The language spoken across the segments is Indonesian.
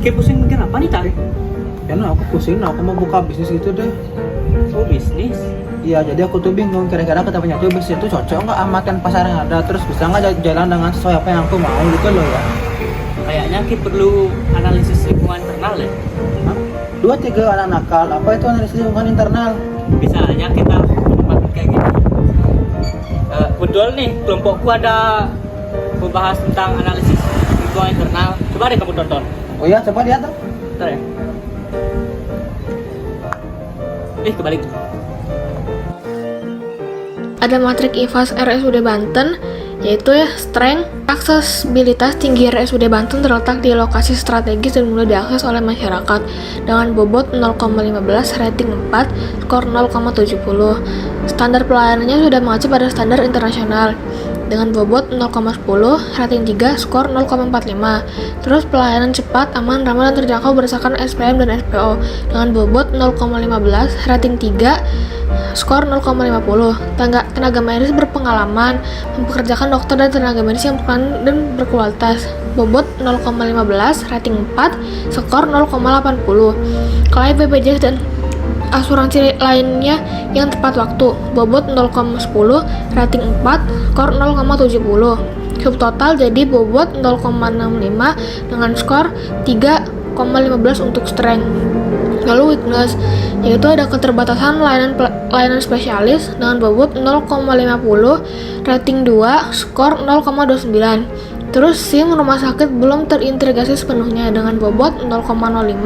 Kayak pusing mikir apa nih Tarik? Ya nah, aku pusing, nah, aku mau buka bisnis gitu deh. Oh bisnis. Iya, jadi aku tuh bingung kira-kira kita punya tuh bisnis itu cocok nggak amatan pasar yang ada, terus bisa nggak jalan dengan sesuai apa yang aku mau gitu loh ya. Kayaknya kita perlu analisis lingkungan internal ya. Hah? 2-3 anak nakal, apa itu analisis lingkungan internal? Bisa aja kita menempatkan kayak gini. Betul nih, kelompokku ada membahas tentang analisis lingkungan internal. Coba deh kamu tonton. Oh iya, coba lihat dong. Bentar ya. Kebalik. Ada matrik IVAS RSUD Banten, yaitu ya strength, aksesibilitas tinggi RSUD Banten terletak di lokasi strategis dan mudah diakses oleh masyarakat dengan bobot 0,15, rating 4, skor 0,70. Standar pelayanannya sudah mengacu pada standar internasional dengan bobot 0,10, rating 3, skor 0,45. Terus pelayanan cepat, aman, ramah, dan terjangkau berdasarkan SPM dan SPO dengan bobot 0,15, rating 3, skor 0,50. Tenaga medis berpengalaman, mempekerjakan dokter dan tenaga medis yang berpengalaman dan berkualitas. Bobot 0,15, rating 4, skor 0,80. Klaim BPJS dan asuransi lainnya yang tepat waktu. Bobot 0,10, rating 4, skor 0,70. Subtotal jadi bobot 0,65 dengan skor 3,15 untuk strength. Lalu weakness, yaitu ada keterbatasan layanan spesialis dengan bobot 0,50, rating 2, skor 0,29. Terus SIM rumah sakit belum terintegrasi sepenuhnya dengan bobot 0,05,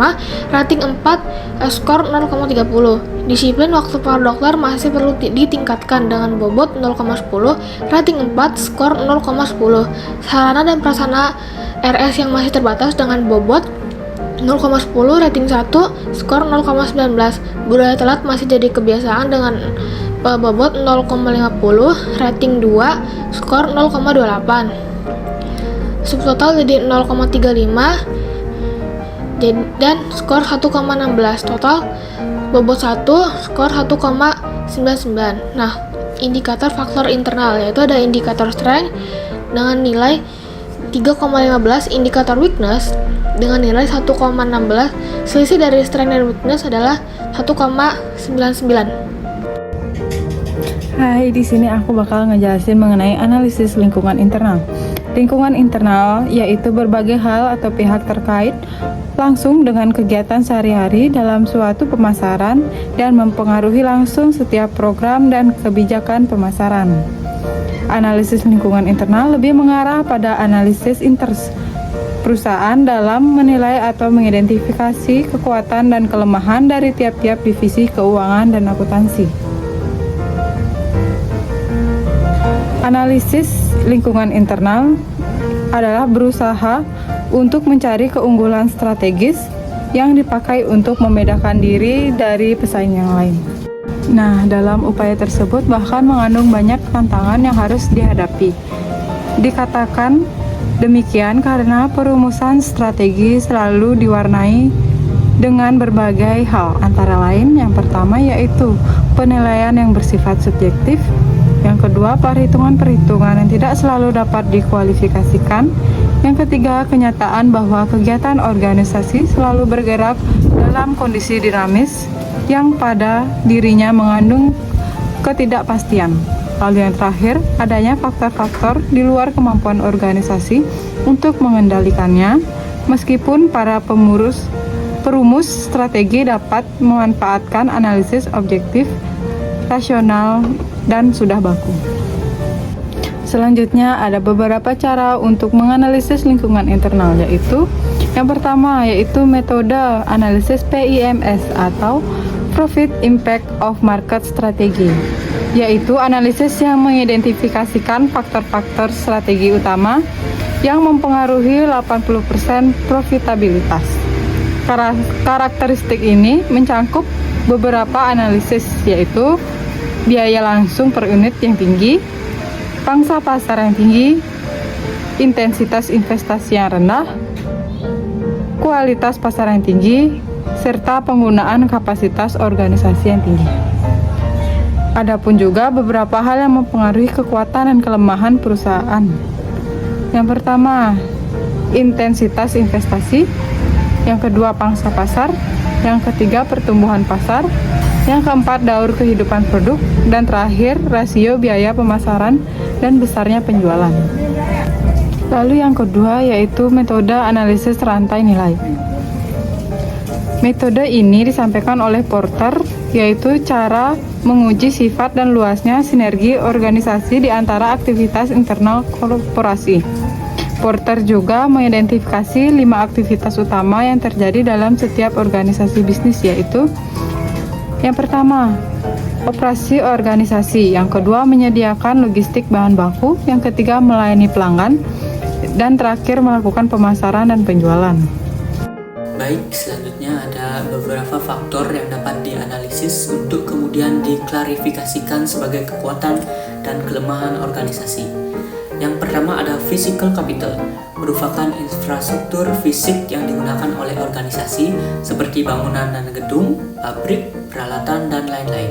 rating 4, skor 0,30. Disiplin waktu para dokter masih perlu ditingkatkan dengan bobot 0,10, rating 4, skor 0,10. Sarana dan prasarana RS yang masih terbatas dengan bobot 0,10, rating 1, skor 0,19. Budaya telat masih jadi kebiasaan dengan bobot 0,50, rating 2, skor 0,28. Subtotal jadi 0,35 dan skor 1,16. Total bobot 1, skor 1,99. Nah, indikator faktor internal yaitu ada indikator strength dengan nilai 3,15, indikator weakness dengan nilai 1,16. Selisih dari strength dan weakness adalah 1,99. Hai, di sini aku bakal ngejelasin mengenai analisis lingkungan internal. Lingkungan internal yaitu berbagai hal atau pihak terkait langsung dengan kegiatan sehari-hari dalam suatu pemasaran dan mempengaruhi langsung setiap program dan kebijakan pemasaran. Analisis lingkungan internal lebih mengarah pada analisis perusahaan dalam menilai atau mengidentifikasi kekuatan dan kelemahan dari tiap-tiap divisi keuangan dan akuntansi. Analisis lingkungan internal adalah berusaha untuk mencari keunggulan strategis yang dipakai untuk membedakan diri dari pesaing yang lain. Nah, dalam upaya tersebut bahkan mengandung banyak tantangan yang harus dihadapi. Dikatakan demikian karena perumusan strategi selalu diwarnai dengan berbagai hal, antara lain yang pertama yaitu penilaian yang bersifat subjektif, yang kedua perhitungan-perhitungan yang tidak selalu dapat dikualifikasikan, yang ketiga kenyataan bahwa kegiatan organisasi selalu bergerak dalam kondisi dinamis yang pada dirinya mengandung ketidakpastian. Lalu yang terakhir, adanya faktor-faktor di luar kemampuan organisasi untuk mengendalikannya, meskipun para perumus strategi dapat memanfaatkan analisis objektif, rasional, dan sudah baku. Selanjutnya ada beberapa cara untuk menganalisis lingkungan internal, yaitu yang pertama yaitu metode analisis PIMS atau Profit Impact of Market Strategy, yaitu analisis yang mengidentifikasikan faktor-faktor strategi utama yang mempengaruhi 80% profitabilitas. Karakteristik ini mencangkup beberapa analisis, yaitu biaya langsung per unit yang tinggi, pangsa pasar yang tinggi, intensitas investasi yang rendah, kualitas pasar yang tinggi, serta penggunaan kapasitas organisasi yang tinggi. Adapun juga beberapa hal yang mempengaruhi kekuatan dan kelemahan perusahaan. Yang pertama, intensitas investasi. yang kedua pangsa pasar, yang ketiga pertumbuhan pasar, yang keempat daur kehidupan produk, dan terakhir rasio biaya pemasaran dan besarnya penjualan. Lalu yang kedua yaitu metode analisis rantai nilai. Metode ini disampaikan oleh Porter, yaitu cara menguji sifat dan luasnya sinergi organisasi di antara aktivitas internal korporasi. Porter juga mengidentifikasi 5 aktivitas utama yang terjadi dalam setiap organisasi bisnis, yaitu yang pertama, operasi organisasi, yang kedua menyediakan logistik bahan baku, yang ketiga melayani pelanggan, dan terakhir melakukan pemasaran dan penjualan. Baik, selanjutnya ada beberapa faktor yang dapat dianalisis untuk kemudian diklarifikasikan sebagai kekuatan dan kelemahan organisasi. Yang pertama ada physical capital, merupakan infrastruktur fisik yang digunakan oleh organisasi seperti bangunan dan gedung, pabrik, peralatan, dan lain-lain.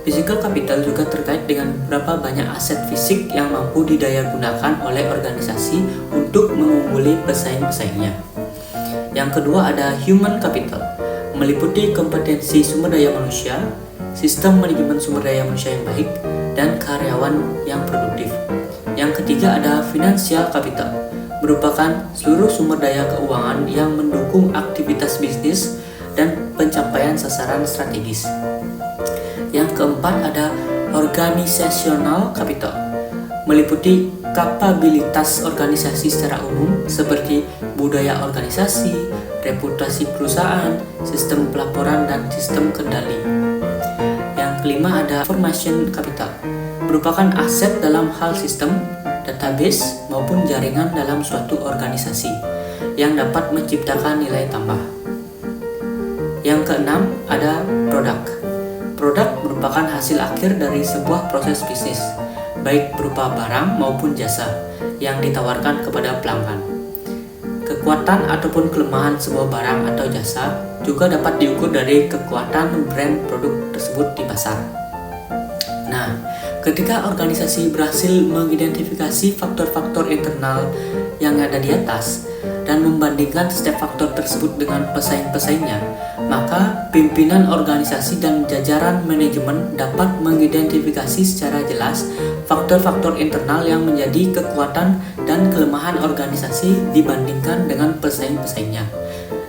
Physical capital juga terkait dengan berapa banyak aset fisik yang mampu didaya gunakan oleh organisasi untuk mengungguli pesaing-pesaingnya. Yang kedua ada human capital, meliputi kompetensi sumber daya manusia, sistem manajemen sumber daya manusia yang baik, dan karyawan yang produktif. Yang ketiga ada financial capital, merupakan seluruh sumber daya keuangan yang mendukung aktivitas bisnis dan pencapaian sasaran strategis. Yang keempat ada organizational capital, meliputi kapabilitas organisasi secara umum seperti budaya organisasi, reputasi perusahaan, sistem pelaporan, dan sistem kendali. Yang kelima ada information capital, merupakan aset dalam hal sistem, database, maupun jaringan dalam suatu organisasi yang dapat menciptakan nilai tambah. Yang keenam ada produk. Produk merupakan hasil akhir dari sebuah proses bisnis, baik berupa barang maupun jasa yang ditawarkan kepada pelanggan. Kekuatan ataupun kelemahan sebuah barang atau jasa juga dapat diukur dari kekuatan brand produk tersebut di pasar. Nah, ketika organisasi berhasil mengidentifikasi faktor-faktor internal yang ada di atas dan membandingkan setiap faktor tersebut dengan pesaing-pesaingnya, maka pimpinan organisasi dan jajaran manajemen dapat mengidentifikasi secara jelas faktor-faktor internal yang menjadi kekuatan dan kelemahan organisasi dibandingkan dengan pesaing-pesaingnya.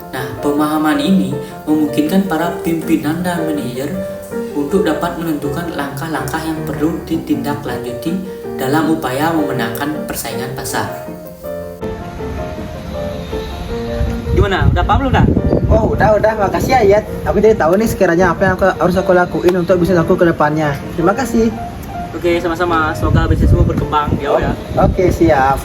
Nah, pemahaman ini memungkinkan para pimpinan dan manajer untuk dapat menentukan langkah-langkah yang perlu ditindaklanjuti dalam upaya memenangkan persaingan pasar. Gimana? Udah paham belum dah? Oh udah, makasih ya Yat. Aku jadi tahu nih sekiranya apa yang harus aku lakuin untuk bisnis aku ke depannya. Terima kasih. Oke, sama-sama. Semoga bisnismu berkembang ya. Oke, siap.